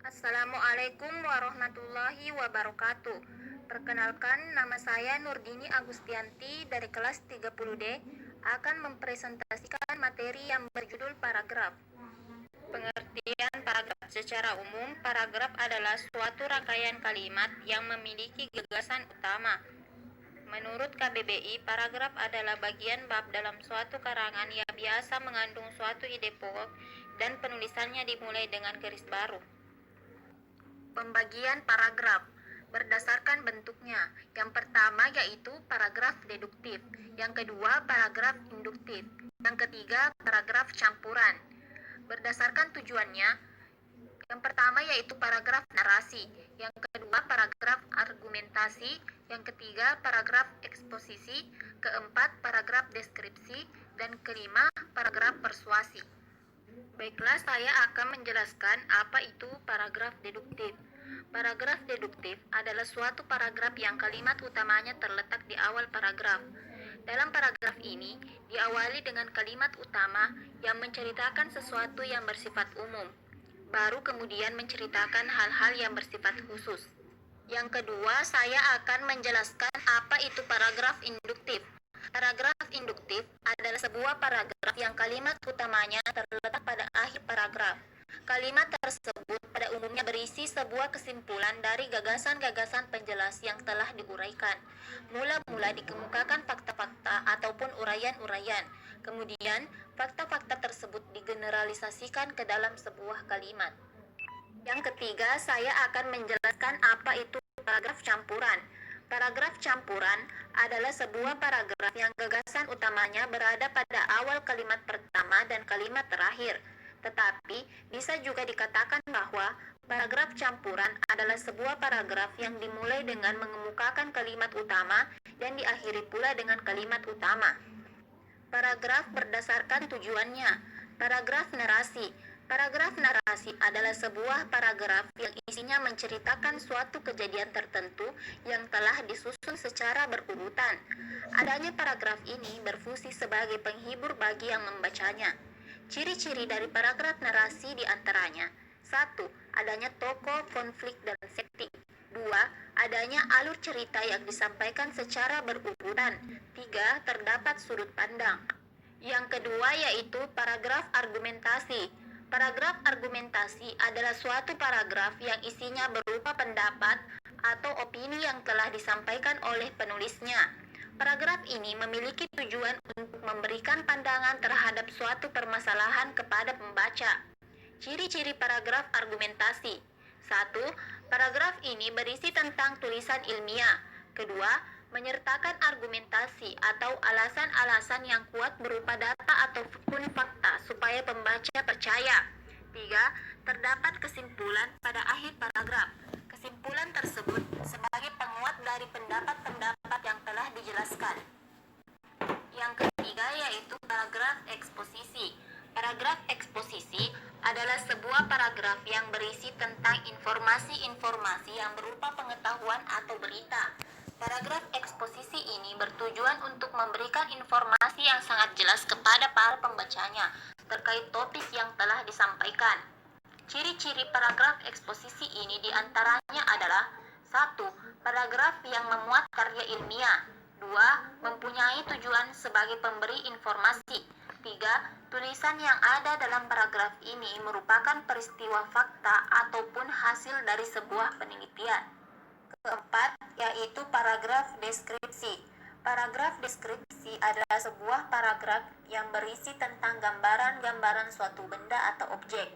Assalamualaikum warahmatullahi wabarakatuh. Perkenalkan, nama saya Nurdini Agustianti dari kelas 30D akan mempresentasikan materi yang berjudul paragraf. Pengertian paragraf secara umum, paragraf adalah suatu rangkaian kalimat yang memiliki gagasan utama. Menurut KBBI, paragraf adalah bagian bab dalam suatu karangan yang biasa mengandung suatu ide pokok dan penulisannya dimulai dengan garis baru. Pembagian paragraf berdasarkan bentuknya. Yang pertama yaitu paragraf deduktif, yang kedua paragraf induktif, yang ketiga paragraf campuran. Berdasarkan tujuannya, yang pertama yaitu paragraf narasi, yang kedua paragraf argumentasi, yang ketiga paragraf eksposisi, keempat paragraf deskripsi, dan kelima paragraf persuasi. Baiklah, saya akan menjelaskan apa itu paragraf deduktif. Paragraf deduktif adalah suatu paragraf yang kalimat utamanya terletak di awal paragraf. Dalam paragraf ini, diawali dengan kalimat utama yang menceritakan sesuatu yang bersifat umum, baru kemudian menceritakan hal-hal yang bersifat khusus. Yang kedua, saya akan menjelaskan apa itu paragraf induktif. Paragraf induktif adalah sebuah paragraf yang kalimat utamanya terletak pada akhir paragraf. Kalimat tersebut pada umumnya berisi sebuah kesimpulan dari gagasan-gagasan penjelas yang telah diuraikan. Mula-mula dikemukakan fakta-fakta ataupun uraian-uraian. Kemudian, fakta-fakta tersebut digeneralisasikan ke dalam sebuah kalimat. Yang ketiga, saya akan menjelaskan apa itu paragraf campuran. Paragraf campuran adalah sebuah paragraf yang gagasan utamanya berada pada awal kalimat pertama dan kalimat terakhir. Tetapi, bisa juga dikatakan bahwa paragraf campuran adalah sebuah paragraf yang dimulai dengan mengemukakan kalimat utama dan diakhiri pula dengan kalimat utama. Paragraf berdasarkan tujuannya. Paragraf narasi. Paragraf narasi adalah sebuah paragraf yang isinya menceritakan suatu kejadian tertentu yang telah disusun secara berurutan. Adanya paragraf ini berfungsi sebagai penghibur bagi yang membacanya. Ciri-ciri dari paragraf narasi diantaranya: 1. Adanya tokoh, konflik, dan setting. 2. Adanya alur cerita yang disampaikan secara berurutan. 3. Terdapat sudut pandang. Yang kedua yaitu paragraf argumentasi. Paragraf argumentasi adalah suatu paragraf yang isinya berupa pendapat atau opini yang telah disampaikan oleh penulisnya. Paragraf ini memiliki tujuan untuk memberikan pandangan terhadap suatu permasalahan kepada pembaca. Ciri-ciri paragraf argumentasi. 1. Paragraf ini berisi tentang tulisan ilmiah. Kedua, menyertakan argumentasi atau alasan-alasan yang kuat berupa data ataupun fakta supaya pembaca percaya. 3. Terdapat kesimpulan pada akhir paragraf. Kesimpulan tersebut sebagai penguat dari pendapat-pendapat yang telah dijelaskan. Yang ketiga yaitu paragraf eksposisi. Paragraf eksposisi adalah sebuah paragraf yang berisi tentang informasi-informasi yang berupa pengetahuan atau berita. Paragraf eksposisi ini bertujuan untuk memberikan informasi yang sangat jelas kepada para pembacanya terkait topik yang telah disampaikan. Ciri-ciri paragraf eksposisi ini diantaranya adalah: 1. Paragraf yang memuat karya ilmiah. 2. Mempunyai tujuan sebagai pemberi informasi. 3. Tulisan yang ada dalam paragraf ini merupakan peristiwa fakta ataupun hasil dari sebuah penelitian. Keempat, yaitu paragraf deskripsi. Paragraf deskripsi adalah sebuah paragraf yang berisi tentang gambaran-gambaran suatu benda atau objek.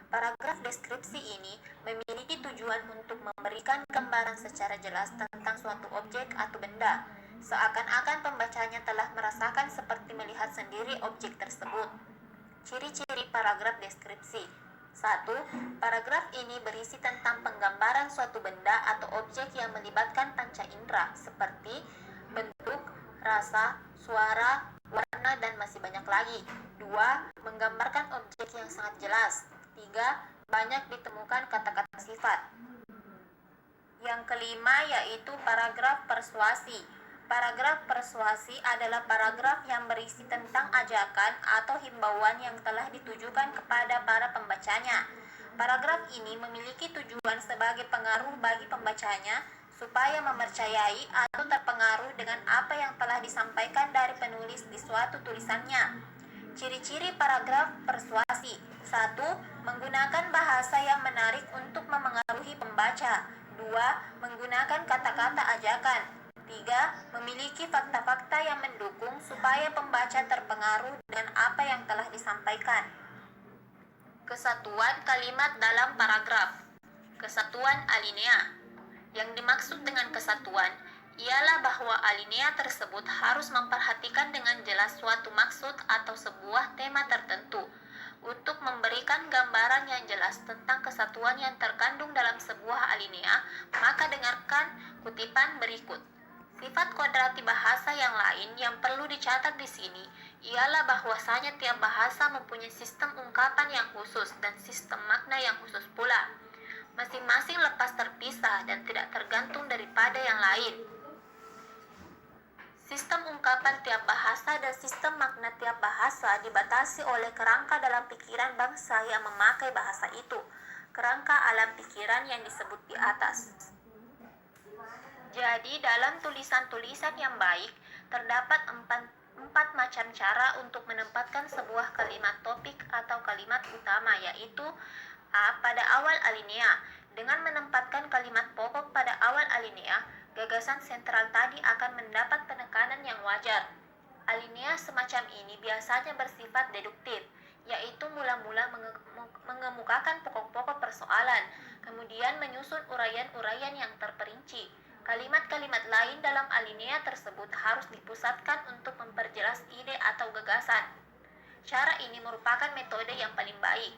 Paragraf deskripsi ini memiliki tujuan untuk memberikan gambaran secara jelas tentang suatu objek atau benda, seakan-akan pembacanya telah merasakan seperti melihat sendiri objek tersebut. Ciri-ciri paragraf deskripsi. 1. Paragraf ini berisi tentang penggambaran suatu benda atau objek yang melibatkan panca indera seperti bentuk, rasa, suara, warna, dan masih banyak lagi. 2. Menggambarkan objek yang sangat jelas. 3. Banyak ditemukan kata-kata sifat. Yang kelima yaitu paragraf persuasi. Paragraf persuasi adalah paragraf yang berisi tentang ajakan atau himbauan yang telah ditujukan kepada para pembacanya. Paragraf ini memiliki tujuan sebagai pengaruh bagi pembacanya supaya mempercayai atau terpengaruh dengan apa yang telah disampaikan dari penulis di suatu tulisannya. Ciri-ciri paragraf persuasi. 1. Menggunakan bahasa yang menarik untuk memengaruhi pembaca. 2. Menggunakan kata-kata ajakan. 3. Memiliki fakta-fakta yang mendukung supaya pembaca terpengaruh dengan apa yang telah disampaikan. Kesatuan kalimat dalam paragraf. Kesatuan alinea. Yang dimaksud dengan kesatuan ialah bahwa alinea tersebut harus memperhatikan dengan jelas suatu maksud atau sebuah tema tertentu. Untuk memberikan gambaran yang jelas tentang kesatuan yang terkandung dalam sebuah alinea, maka dengarkan kutipan berikut. Sifat kodrati bahasa yang lain yang perlu dicatat di sini ialah bahwasanya tiap bahasa mempunyai sistem ungkapan yang khusus dan sistem makna yang khusus pula. Masing-masing lepas terpisah dan tidak tergantung daripada yang lain. Sistem ungkapan tiap bahasa dan sistem makna tiap bahasa dibatasi oleh kerangka dalam pikiran bangsa yang memakai bahasa itu, kerangka alam pikiran yang disebut di atas. Jadi dalam tulisan-tulisan yang baik, terdapat empat macam cara untuk menempatkan sebuah kalimat topik atau kalimat utama, yaitu A. Pada awal alinea. Dengan menempatkan kalimat pokok pada awal alinea, gagasan sentral tadi akan mendapat penekanan yang wajar. Alinea semacam ini biasanya bersifat deduktif, yaitu mula-mula mengemukakan pokok-pokok persoalan, kemudian menyusun uraian-uraian yang terperinci. Kalimat-kalimat lain dalam alinea tersebut harus dipusatkan untuk memperjelas ide atau gagasan. Cara ini merupakan metode yang paling baik.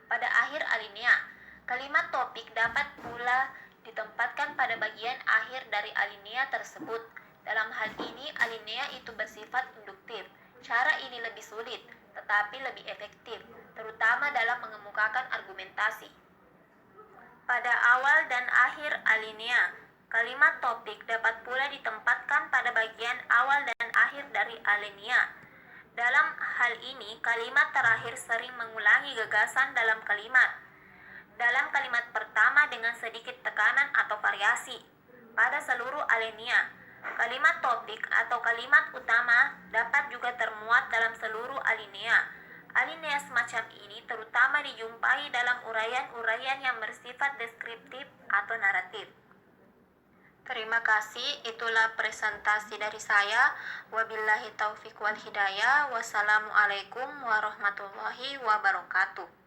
Pada akhir alinea, kalimat topik dapat pula ditempatkan pada bagian akhir dari alinea tersebut. Dalam hal ini, alinea itu bersifat induktif. Cara ini lebih sulit, tetapi lebih efektif, terutama dalam mengemukakan argumentasi. Pada awal dan akhir alinea, kalimat topik dapat pula ditempatkan pada bagian awal dan akhir dari alinea. Dalam hal ini, kalimat terakhir sering mengulangi gagasan dalam kalimat. Dalam kalimat pertama dengan sedikit tekanan atau variasi. Pada seluruh alinea, kalimat topik atau kalimat utama dapat juga termuat dalam seluruh alinea. Alinea semacam ini terutama dijumpai dalam uraian-uraian yang bersifat deskriptif atau naratif. Terima kasih, itulah presentasi dari saya. Wabillahi taufiq wal hidayah. Wassalamualaikum warahmatullahi wabarakatuh.